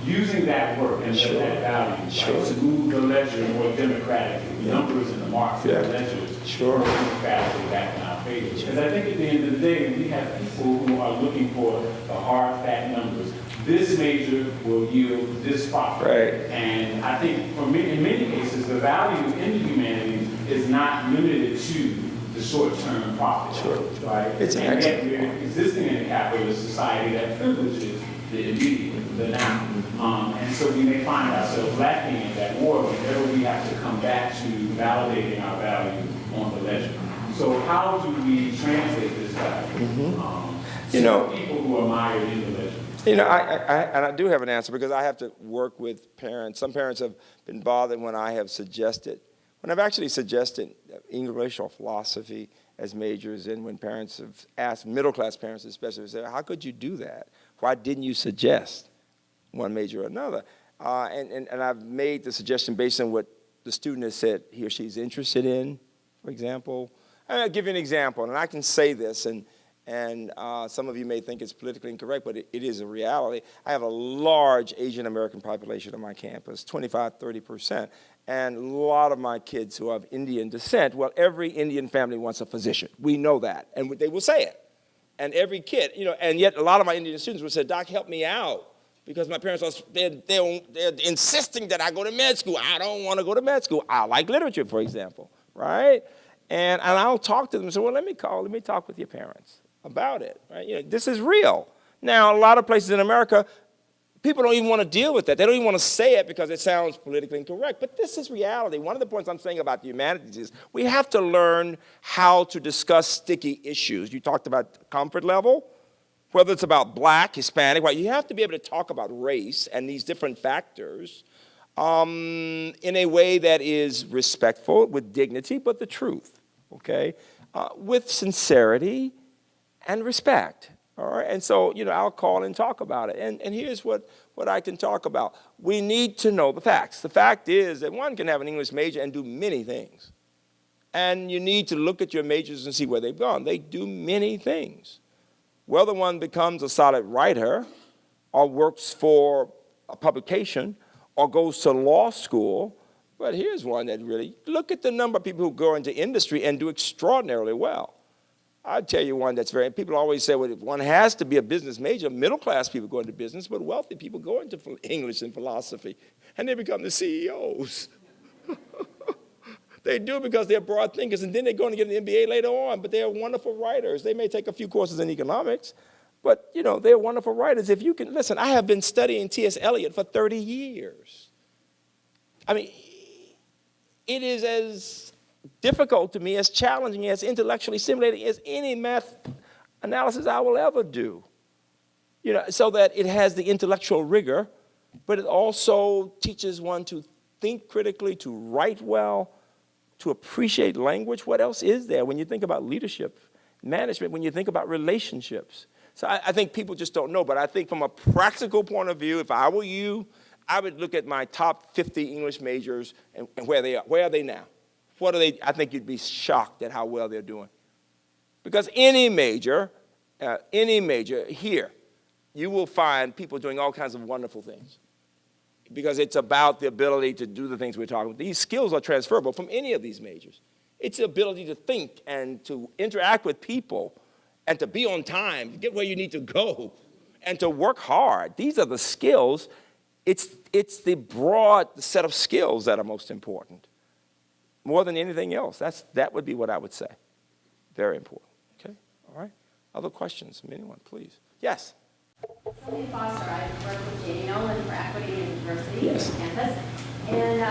Using that work and that value right, to move the ledger more democratically, the numbers and the marks and the ledgers more democratically back in our favor. Because I think at the end of the day, we have people who are looking for the hard, fat numbers. This major will yield this profit. Right. And I think for me, in many cases, the value in the humanities is not limited to the short-term profit. Right? It's and yet we're existing in a capitalist society that privileges the immediate, the now. And so we may find ourselves lacking in that war whenever we have to come back to validating our value on the ledger. So how do we translate this value to people who are mired in the ledger? You know, I do have an answer because I have to work with parents. Some parents have been bothered when I have suggested when I've actually suggested English or philosophy as majors, and when parents have asked, middle-class parents especially, say, how could you do that? Why didn't you suggest one major or another? And I've made the suggestion based on what the student has said he or she's interested in, for example. I'll give you an example, and I can say this, and some of you may think it's politically incorrect, but it is a reality. I have a large Asian American population on my campus, 25, 30%, and a lot of my kids who are of Indian descent. Well, every Indian family wants a physician. We know that, and they will say it. And every kid, and yet a lot of my Indian students would say, Doc, help me out. Because my parents are, they're insisting that I go to med school. I don't want to go to med school. I like literature, for example, right? And I'll talk to them and say, well, let me talk with your parents about it, right? This is real. Now, a lot of places in America, people don't even want to deal with that. They don't even want to say it because it sounds politically incorrect. But this is reality. One of the points I'm saying about the humanities is we have to learn how to discuss sticky issues. You talked about comfort level. Whether it's about black, Hispanic, white, you have to be able to talk about race and these different factors in a way that is respectful, with dignity, but the truth, okay? With sincerity and respect, all right? And so, I'll call and talk about it. And here's what I can talk about. We need to know the facts. The fact is that one can have an English major and do many things. And you need to look at your majors and see where they've gone. They do many things. Whether one becomes a solid writer or works for a publication or goes to law school, but here's one that really, look at the number of people who go into industry and do extraordinarily well. I'll tell you one that's people always say, well, one has to be a business major. Middle-class people go into business, but wealthy people go into English and philosophy, and they become the CEOs. They do because they're broad thinkers, and then they're going to get an MBA later on, but they're wonderful writers. They may take a few courses in economics, but, they're wonderful writers. If you can, listen, I have been studying T.S. Eliot for 30 years. I mean, it is as difficult to me, as challenging, as intellectually stimulating as any math analysis I will ever do. So that it has the intellectual rigor, but it also teaches one to think critically, to write well, to appreciate language. What else is there when you think about leadership, management, when you think about relationships? So I think people just don't know, but I think from a practical point of view, if I were you, I would look at my top 50 English majors and where they are. Where are they now? What are they? I think you'd be shocked at how well they're doing. Because any major here, you will find people doing all kinds of wonderful things. Because it's about the ability to do the things we're talking about. These skills are transferable from any of these majors. It's the ability to think and to interact with people and to be on time, to get where you need to go, and to work hard. These are the skills. It's the broad set of skills that are most important, more than anything else. That would be what I would say. Very important. Okay, all right. Other questions from anyone, please? Yes. Sylvia Foster, I work with J.D. Nolan for Equity University Yes. campus, and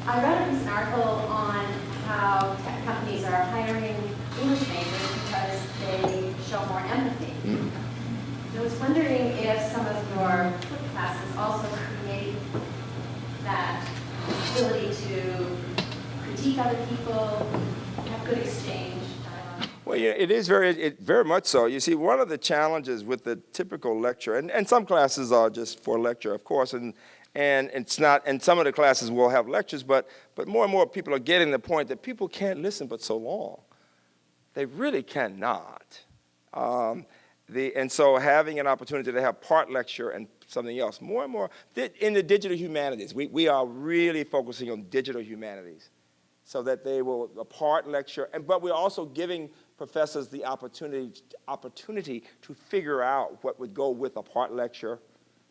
I read a recent article on how tech companies are hiring English majors because they show more empathy. I was wondering if some of your classes also create that ability to critique other people, have good exchange. Well, it is very much so. You see, one of the challenges with the typical lecture, and some classes are just for lecture, of course, and it's not, and some of the classes will have lectures, but more and more people are getting the point that people can't listen but so long. They really cannot. And so having an opportunity to have part lecture and something else, more and more, in the digital humanities, we are really focusing on digital humanities so that they will part lecture, but we're also giving professors the opportunity to figure out what would go with a part lecture,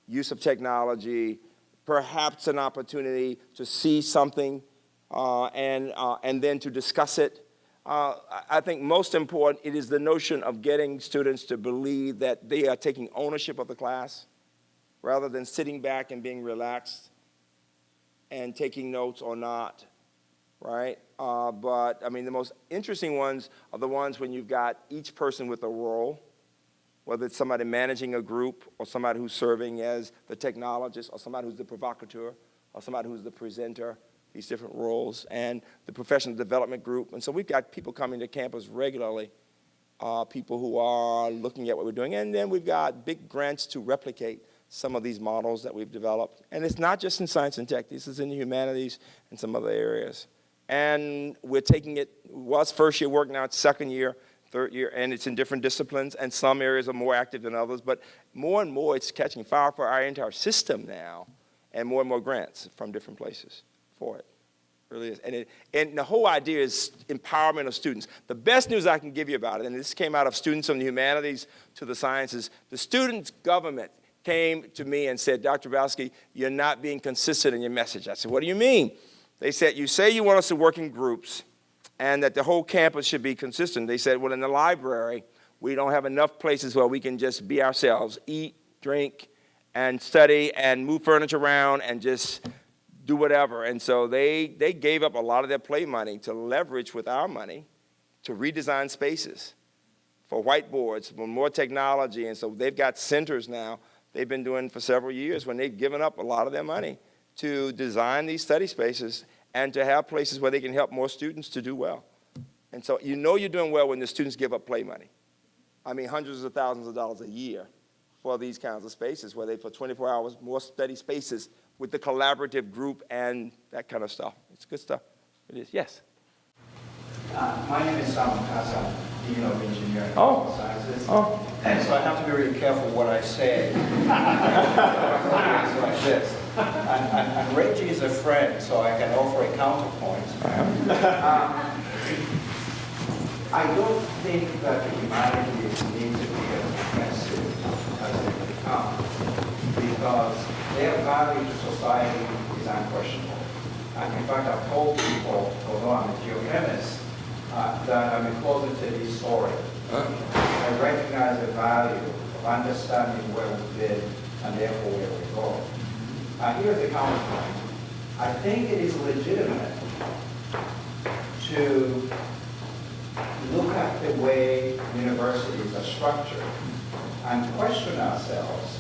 use of technology, perhaps an opportunity to see something and then to discuss it. I think most important, it is the notion of getting students to believe that they are taking ownership of the class rather than sitting back and being relaxed and taking notes or not, right? But, I mean, the most interesting ones are the ones when you've got each person with a role, whether it's somebody managing a group or somebody who's serving as the technologist or somebody who's the provocateur or somebody who's the presenter these different roles, and the professional development group. And so we've got people coming to campus regularly, people who are looking at what we're doing. And then we've got big grants to replicate some of these models that we've developed. And it's not just in science and tech. This is in the humanities and some other areas. And we're taking it, well, it's first year work, now it's second year, third year, and it's in different disciplines, and some areas are more active than others. But more and more, it's catching fire for our entire system now, and more grants from different places for it. It really is. And the whole idea is empowerment of students. The best news I can give you about it, and this came out of students from the humanities to the sciences, the students' government came to me and said, Dr. Hrabowski, you're not being consistent in your message. I said, what do you mean? They said, you say you want us to work in groups and that the whole campus should be consistent. They said, well, in the library, we don't have enough places where we can just be ourselves, eat, drink, and study, and move furniture around, and just do whatever. And so they gave up a lot of their play money to leverage with our money to redesign spaces for whiteboards, for more technology. And so they've got centers now they've been doing for several years when they've given up a lot of their money to design these study spaces and to have places where they can help more students to do well. And so you know you're doing well when the students give up play money. I mean, hundreds of thousands of dollars a year for these kinds of spaces where they, for 24 hours, more study spaces with the collaborative group and that kind of stuff. It's good stuff. It is. Yes? My name is Simon Kass. I'm Dean of Engineering and Oh. Sciences. Oh. And so I have to be really careful what I say. It's like this. And Reggie is a friend, so I can offer a counterpoint. I don't think that the humanities need to be as defensive as they become, because their value to society is unquestionable. And in fact, I've told people, although I'm a geochemist, that I'm a closeted historian. I recognize the value of understanding where we've been and therefore where we're going. Here's the counterpoint. I think it is legitimate to look at the way universities are structured and question ourselves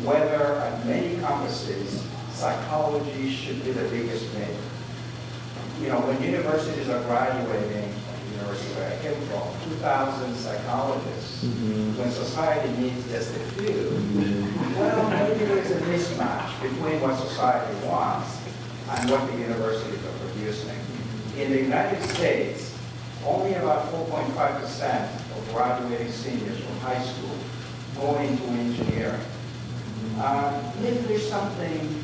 whether at many campuses psychology should be the biggest major. You know, when universities are graduating, the university where I came from, 2,000 psychologists, when society needs just a few, well, maybe there's a mismatch between what society wants and what the universities are producing. In the United States, only about 4.5% of graduating seniors from high school go into engineering. Maybe there's something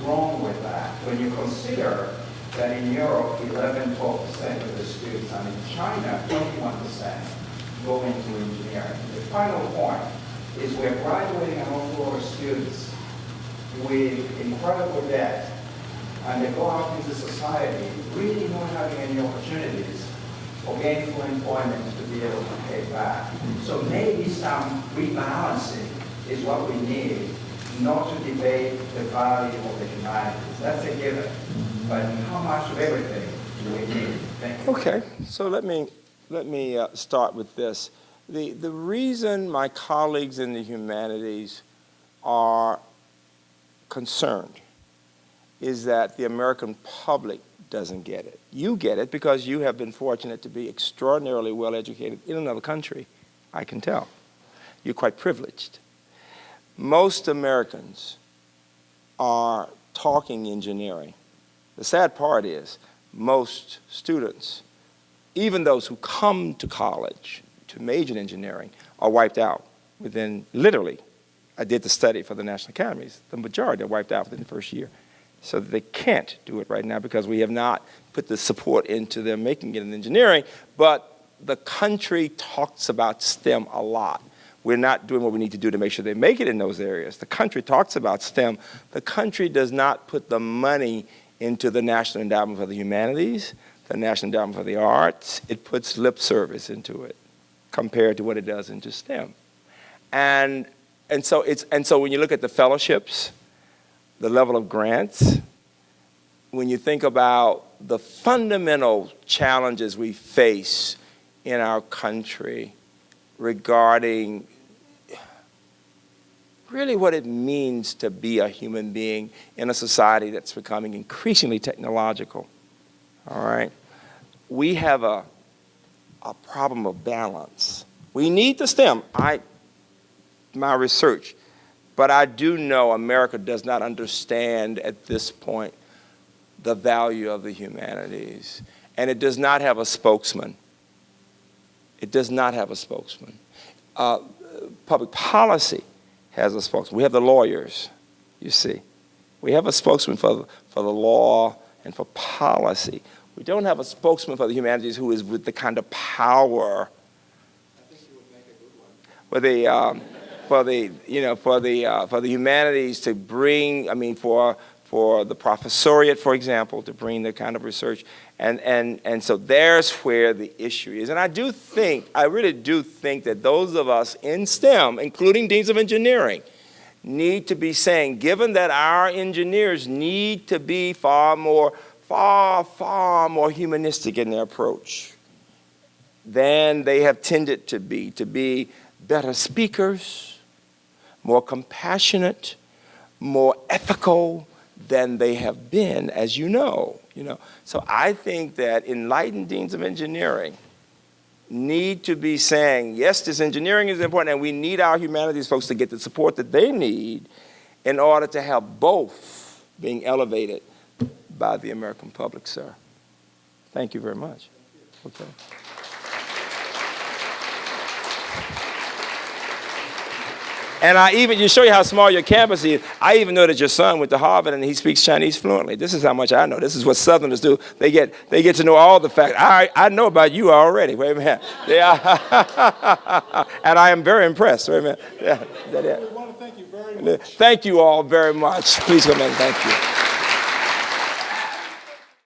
wrong with that when you consider that in Europe, 11, 12% of the students, and in China, 21% go into engineering. The final point is we're graduating an awful lot of students with incredible debt, and they go out into society really not having any opportunities for gainful employment to be able to pay back. So maybe some rebalancing is what we need, not to debate the value of the humanities. That's a given. But how much of everything do we need? Thank you. Okay, so let me start with this. The reason my colleagues in the humanities are concerned is that the American public doesn't get it. You get it because you have been fortunate to be extraordinarily well educated in another country, I can tell. You're quite privileged. Most Americans are talking engineering. The sad part is most students, even those who come to college to major in engineering, are wiped out within, literally, I did the study for the National Academies, the majority are wiped out within the first year. So they can't do it right now because we have not put the support into them making it in engineering, but the country talks about STEM a lot. We're not doing what we need to do to make sure they make it in those areas. The country talks about STEM. The country does not put the money into the National Endowment for the Humanities, the National Endowment for the Arts. It puts lip service into it compared to what it does into STEM. And so when you look at the fellowships, the level of grants, when you think about the fundamental challenges we face in our country regarding really what it means to be a human being in a society that's becoming increasingly technological. All right? We have a problem of balance. We need the STEM, my research, but I do know America does not understand at this point the value of the humanities, and it does not have a spokesman. It does not have a spokesman. Public policy has a spokesman. We have the lawyers, you see. We have a spokesman for the law and for policy. We don't have a spokesman for the humanities who is with the kind of power. I think you would make a good one. For the humanities to bring, for the professoriate, for example, to bring the kind of research. And so there's where the issue is. And I really do think that those of us in STEM, including deans of engineering, need to be saying, given that our engineers need to be far more humanistic in their approach than they have tended to be better speakers, more compassionate, more ethical than they have been, as you know. So I think that enlightened deans of engineering need to be saying, yes, this engineering is important, and we need our humanities folks to get the support that they need in order to have both being elevated by the American public, sir. Thank you very much. Okay. And to show you how small your campus is, I even know that your son went to Harvard and he speaks Chinese fluently. This is how much I know. This is what Southerners do. They get to know all the facts. I know about you already. Wait a minute. And I am very impressed. Wait a minute. Yeah, is that it? I want to thank you very much. Thank you all very much. Please come in. Thank you.